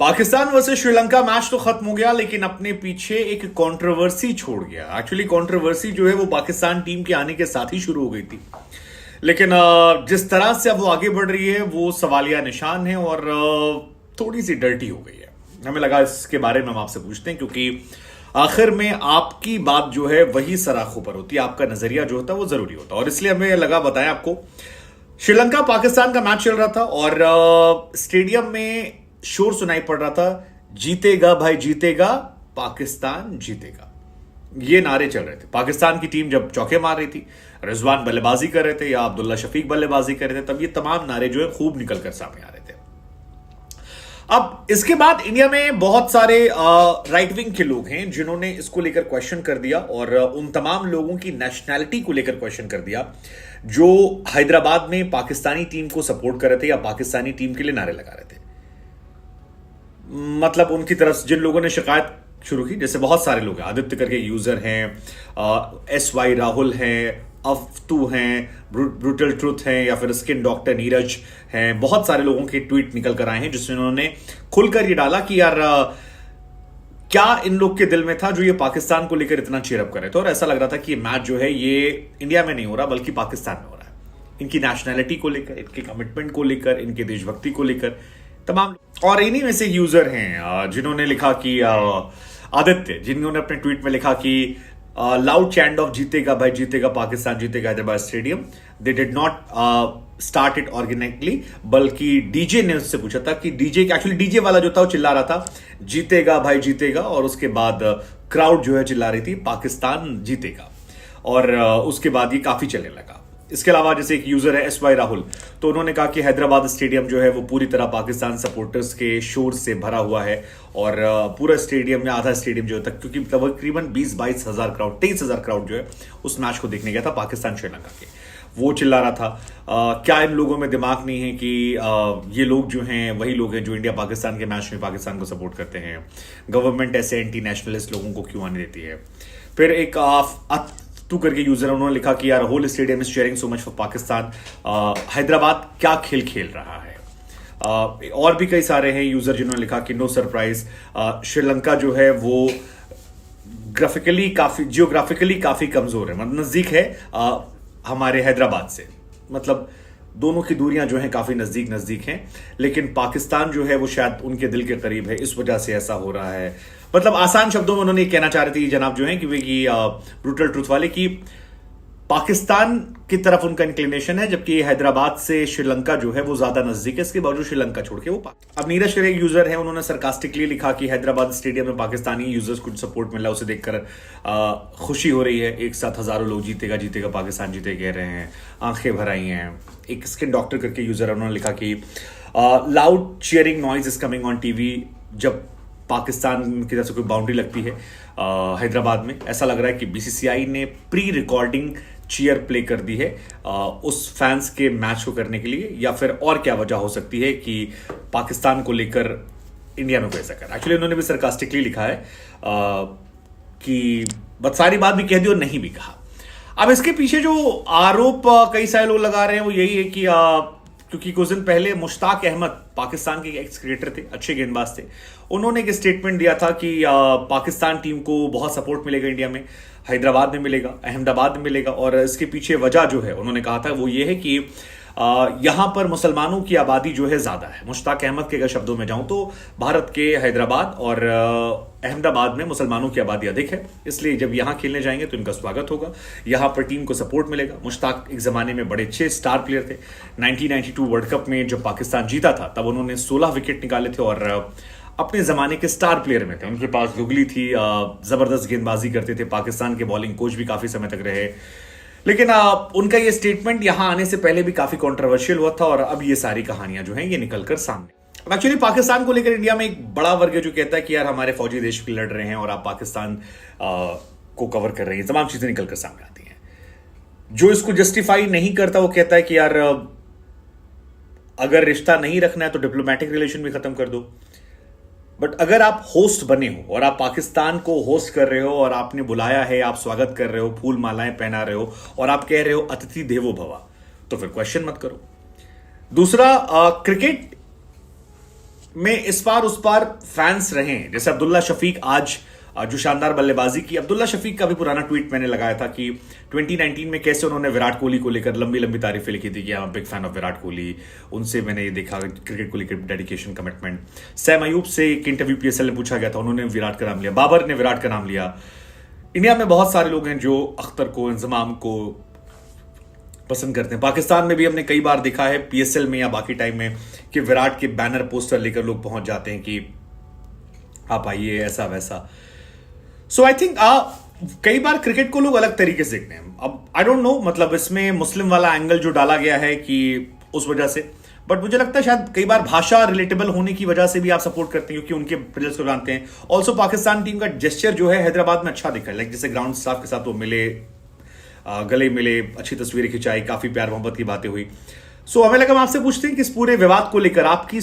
Pakistan versus Sri Lanka match तो खत्म हो गया, लेकिन अपने पीछे एक कंट्रोवर्सी छोड़ गया। एक्चुअली कंट्रोवर्सी जो है वो पाकिस्तान टीम के आने के साथ ही शुरू हो गई थी, लेकिन जिस तरह से अब वो आगे बढ़ रही है वो सवालिया निशान है और थोड़ी सी डर्टी हो गई है। हमें लगा इसके बारे में हम आपसे पूछते हैं, क्योंकि आखिर में आपकी बात जो है वही सराखों पर होती है, आपका नजरिया जो होता है वो जरूरी होता है। और इसलिए हमें लगा बताएं आपको। श्रीलंका पाकिस्तान का मैच चल रहा था और स्टेडियम में शोर सुनाई पड़ रहा था, जीतेगा भाई जीतेगा, पाकिस्तान जीतेगा। ये नारे चल रहे थे। पाकिस्तान की टीम जब चौके मार रही थी, रिजवान बल्लेबाजी कर रहे थे या अब्दुल्ला शफीक बल्लेबाजी कर रहे थे, तब ये तमाम नारे जो है खूब निकल कर सामने आ रहे थे। अब इसके बाद इंडिया में बहुत सारे राइट विंग के लोग हैं जिन्होंने इसको लेकर क्वेश्चन कर दिया, और उन तमाम लोगों की नेशनैलिटी को लेकर क्वेश्चन कर दिया जो हैदराबाद में पाकिस्तानी टीम को सपोर्ट कर रहे थे या पाकिस्तानी टीम के लिए नारे लगा रहे थे। मतलब उनकी तरफ जिन लोगों ने शिकायत शुरू की, जैसे बहुत सारे लोग हैं, आदित्य करके यूजर हैं, SY राहुल हैं, अफ्तू हैं, ब्रूटल ट्रुथ हैं, या फिर स्किन डॉक्टर नीरज हैं। बहुत सारे लोगों के ट्वीट निकल कर आए हैं जिसमें उन्होंने खुलकर ये डाला कि यार क्या इन लोग के दिल में था जो ये पाकिस्तान को लेकर इतना चीयरअप कर रहे थे। और ऐसा लग रहा था कि ये मैच जो है ये इंडिया में नहीं हो रहा बल्कि पाकिस्तान में हो रहा है। इनकी नेशनैलिटी को लेकर, इनके कमिटमेंट को लेकर, इनके देशभक्ति को लेकर तमाम। और इन्हीं में से यूजर हैं जिन्होंने लिखा कि आदित्य, जिन्होंने अपने ट्वीट में लिखा कि लाउड चैंट ऑफ जीतेगा भाई जीतेगा, पाकिस्तान जीतेगा Hyderabad stadium. They did not start it organically, बल्कि डीजे ने उससे पूछा था कि एक्चुअली डीजे वाला जो था वो चिल्ला रहा था जीतेगा भाई जीतेगा, और उसके बाद क्राउड जो है चिल्ला रही थी पाकिस्तान जीतेगा। और उसके बाद ये काफी चलने लगा। इसके अलावा जैसे एक यूजर है SY राहुल, तो उन्होंने कहा कि हैदराबाद स्टेडियम जो है वो पूरी तरह पाकिस्तान सपोर्टर्स के शोर से भरा हुआ है, और पूरा स्टेडियम में आधा स्टेडियम जो है क्योंकि तकरीबन 20-22 हजार क्राउड, 23 हजार क्राउड जो है उस मैच को देखने गया था पाकिस्तान श्रीलंका के, वो चिल्ला रहा था। क्या इन लोगों में दिमाग नहीं है कि ये लोग जो हैं वही लोग हैं जो इंडिया पाकिस्तान के मैच में पाकिस्तान को सपोर्ट करते हैं? गवर्नमेंट ऐसे एंटी नेशनलिस्ट लोगों को क्यों आने देती है? फिर एक तू करके यूजर, उन्होंने लिखा कि यार whole stadium is cheering so much for Pakistan, Hyderabad क्या खेल खेल रहा है। और भी कई सारे हैं यूजर जिन्होंने लिखा कि नो सरप्राइज, श्रीलंका जो है वो जियोग्राफिकली काफी कमजोर है, मतलब नजदीक है हमारे हैदराबाद से, मतलब दोनों की दूरियां जो हैं काफी नजदीक हैं, लेकिन पाकिस्तान जो है वो शायद उनके दिल के करीब है, इस वजह से ऐसा हो रहा है। मतलब आसान शब्दों में उन्होंने कहना चाह रहे थे जनाब जो है कि ब्रूटल ट्रुथ वाले की पाकिस्तान की तरफ उनका इंक्लिनेशन है, जबकि हैदराबाद से श्रीलंका जो है वो ज्यादा नजदीक है, इसके बावजूद श्रीलंका छोड़ के वो अब नीरज कर एक यूजर है, उन्होंने सरकास्टिकली लिखा कि हैदराबाद स्टेडियम में पाकिस्तानी यूजर्स को सपोर्ट मिला, उसे देखकर खुशी हो रही है। एक साथ हजारों लोग जीतेगा जीतेगा पाकिस्तान जीते कह रहे हैं, आंखें भर आई हैं। एक स्किन डॉक्टर करके यूजर है, उन्होंने लिखा कि loud cheering noise is coming on TV. जब पाकिस्तान की तरफ से कोई बाउंड्री लगती है हैदराबाद में, ऐसा लग रहा है कि BCCI ने प्री रिकॉर्डिंग चीयर प्ले कर दी है उस फैंस के मैच को करने के लिए, या फिर और क्या वजह हो सकती है कि पाकिस्तान को लेकर इंडिया में कोई ऐसा कर। एक्चुअली उन्होंने भी सरकास्टिकली लिखा है कि बस सारी बात भी कह दी और नहीं भी कहा। अब इसके पीछे जो आरोप कई सारे लोग लगा रहे हैं वो यही है कि क्योंकि कुछ दिन पहले मुश्ताक अहमद पाकिस्तान के एक्स क्रिकेटर थे, अच्छे गेंदबाज थे, उन्होंने एक स्टेटमेंट दिया था कि पाकिस्तान टीम को बहुत सपोर्ट मिलेगा इंडिया में, हैदराबाद में मिलेगा, अहमदाबाद में मिलेगा। और इसके पीछे वजह जो है उन्होंने कहा था वो ये है कि यहां पर मुसलमानों की आबादी जो है ज्यादा है। मुश्ताक अहमद के अगर शब्दों में जाऊं तो भारत के हैदराबाद और अहमदाबाद में मुसलमानों की आबादी अधिक है, इसलिए जब यहां खेलने जाएंगे तो इनका स्वागत होगा, यहां पर टीम को सपोर्ट मिलेगा। मुश्ताक एक जमाने में बड़े अच्छे स्टार प्लेयर थे। 1992 वर्ल्ड कप में जब पाकिस्तान जीता था तब उन्होंने 16 विकेट निकाले थे और अपने जमाने के स्टार प्लेयर में थे। उनके पास गुगली थी, जबरदस्त गेंदबाजी करते थे, पाकिस्तान के बॉलिंग कोच भी काफी समय तक रहे। लेकिन उनका ये स्टेटमेंट यहां आने से पहले भी काफी कंट्रोवर्शियल हुआ था, और अब ये सारी कहानियां जो हैं ये निकलकर सामने। अब एक्चुअली पाकिस्तान को लेकर इंडिया में एक बड़ा वर्ग है जो कहता है कि यार हमारे फौजी देश भी लड़ रहे हैं और आप पाकिस्तान को कवर कर रहे हैं, तमाम चीजें निकलकर सामने आती हैं। जो इसको जस्टिफाई नहीं करता वो कहता है कि यार अगर रिश्ता नहीं रखना है तो डिप्लोमेटिक रिलेशन भी खत्म कर दो। बट अगर आप होस्ट बने हो और आप पाकिस्तान को होस्ट कर रहे हो और आपने बुलाया है, आप स्वागत कर रहे हो, फूल मालाएं पहना रहे हो और आप कह रहे हो अतिथि देवो भवा, तो फिर क्वेश्चन मत करो। दूसरा, क्रिकेट में इस पार उस पार फैंस रहे हैं। जैसे अब्दुल्ला शफीक आज जो शानदार बल्लेबाजी की, अब्दुल्ला शफीक का भी पुराना ट्वीट मैंने लगाया था कि 2019 में कैसे उन्होंने विराट कोहली को लेकर लंबी लंबी तारीफें लिखी थी कि I am big fan of Virat Kohli. उनसे मैंने ये देखा क्रिकेट को लेकर डेडिकेशन, कमिटमेंट। सैम अयूब से एक इंटरव्यू पीएसएल में पूछा गया था, उन्होंने विराट का नाम लिया, बाबर ने विराट का नाम लिया। इंडिया में बहुत सारे लोग हैं जो अख्तर को, इंजमाम को पसंद करते हैं। पाकिस्तान में भी हमने कई बार देखा है पीएसएल में या बाकी टाइम में कि विराट के बैनर पोस्टर लेकर लोग पहुंच जाते हैं कि आप आइए, ऐसा वैसा। सो आई थिंक कई बार क्रिकेट को लोग अलग तरीके से देखते हैं। अब आई डोंट नो, मतलब इसमें मुस्लिम वाला एंगल जो डाला गया है कि उस वजह से, बट मुझे लगता है शायद कई बार भाषा रिलेटेबल होने की वजह से भी आप सपोर्ट करते हैं क्योंकि उनके प्लेयर्स को जानते हैं। ऑल्सो पाकिस्तान टीम का जेस्चर जो है हैदराबाद में अच्छा दिखा है, लाइक जैसे ग्राउंड स्टाफ के साथ वो मिले, गले मिले, अच्छी तस्वीरें खिंचाई, काफी प्यार मोहब्बत की बातें हुई। सो हमें लगा हम आपसे पूछते हैं कि इस पूरे विवाद को लेकर आपकी